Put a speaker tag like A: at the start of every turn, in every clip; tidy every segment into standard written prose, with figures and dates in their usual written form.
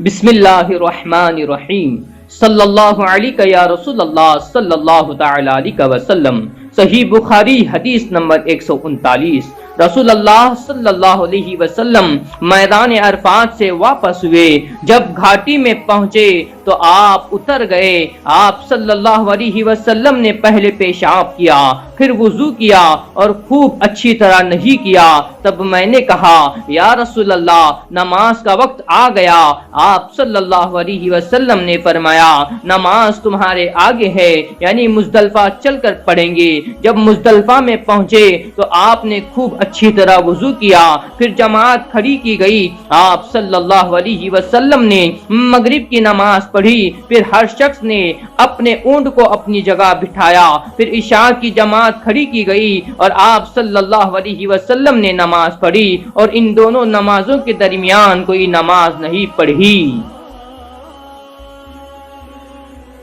A: بسم اللہ الرحمن الرحیم صلی اللہ علیہ یا رسول اللہ صلی اللہ تعالی علیہ وسلم۔ صحیح بخاری حدیث نمبر 139۔ رسول اللہ صلی اللہ علیہ وسلم میدان عرفات سے واپس ہوئے، جب گھاٹی میں پہنچے تو آپ اتر گئے۔ آپ صلی اللہ علیہ وسلم نے پہلے پیشاب کیا، پھر وضو کیا اور خوب اچھی طرح نہیں کیا۔ تب میں نے کہا یا رسول اللہ، نماز کا وقت آ گیا۔ آپ صلی اللہ علیہ وسلم نے فرمایا نماز تمہارے آگے ہے، یعنی مزدلفہ چل کر پڑھیں گے۔ جب مزدلفہ میں پہنچے تو آپ نے خوب اچھی طرح وضو کیا، پھر جماعت کھڑی کی گئی۔ آپ صلی اللہ علیہ وسلم نے مغرب کی نماز پڑھی، پھر ہر شخص نے اپنے اونٹ کو اپنی جگہ بٹھایا، پھر عشاء کی جماعت کھڑی کی گئی اور آپ صلی اللہ علیہ وسلم نے نماز پڑھی، اور ان دونوں نمازوں کے درمیان کوئی نماز نہیں پڑھی۔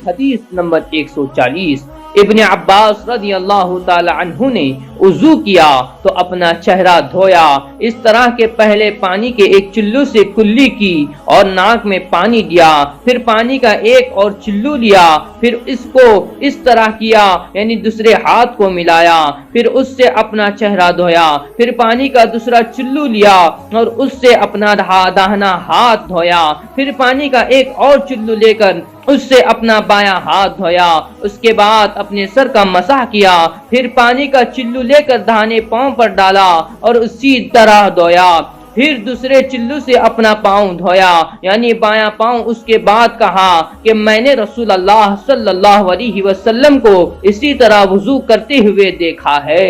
A: حدیث نمبر 140۔ ابن عباس رضی اللہ تعالی عنہ نے وضو کیا تو اپنا چہرہ دھویا، اس طرح کے پہلے پانی کے ایک چلو سے کلی کی اور ناک میں پانی دیا، پھر پانی کا ایک اور چلو لیا، پھر اس کو اس طرح کیا، یعنی دوسرے ہاتھ کو ملایا، پھر اس سے اپنا چہرہ دھویا، پھر پانی کا دوسرا چلو لیا اور اس سے اپنا داہنا ہاتھ دھویا، پھر پانی کا ایک اور چلو لے کر اس سے اپنا بایاں ہاتھ دھویا، اس کے بعد اپنے سر کا مسح کیا، پھر پانی کا چلو لے کر داہنے پاؤں پر ڈالا اور اسی طرح دھویا، پھر دوسرے چلو سے اپنا پاؤں دھویا، یعنی بایاں پاؤں۔ اس کے بعد کہا کہ میں نے رسول اللہ صلی اللہ علیہ وسلم کو اسی طرح وضو کرتے ہوئے دیکھا ہے۔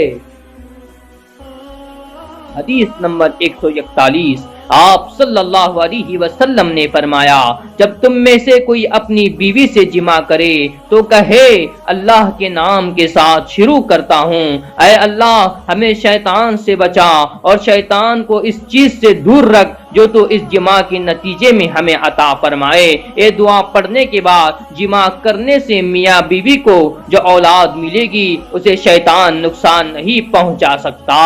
A: حدیث نمبر 141۔ آپ صلی اللہ علیہ وسلم نے فرمایا جب تم میں سے کوئی اپنی بیوی سے جمع کرے تو کہے اللہ کے نام کے ساتھ شروع کرتا ہوں، اے اللہ ہمیں شیطان سے بچا اور شیطان کو اس چیز سے دور رکھ جو تو اس جمع کے نتیجے میں ہمیں عطا فرمائے۔ یہ دعا پڑھنے کے بعد جمع کرنے سے میاں بیوی کو جو اولاد ملے گی اسے شیطان نقصان نہیں پہنچا سکتا۔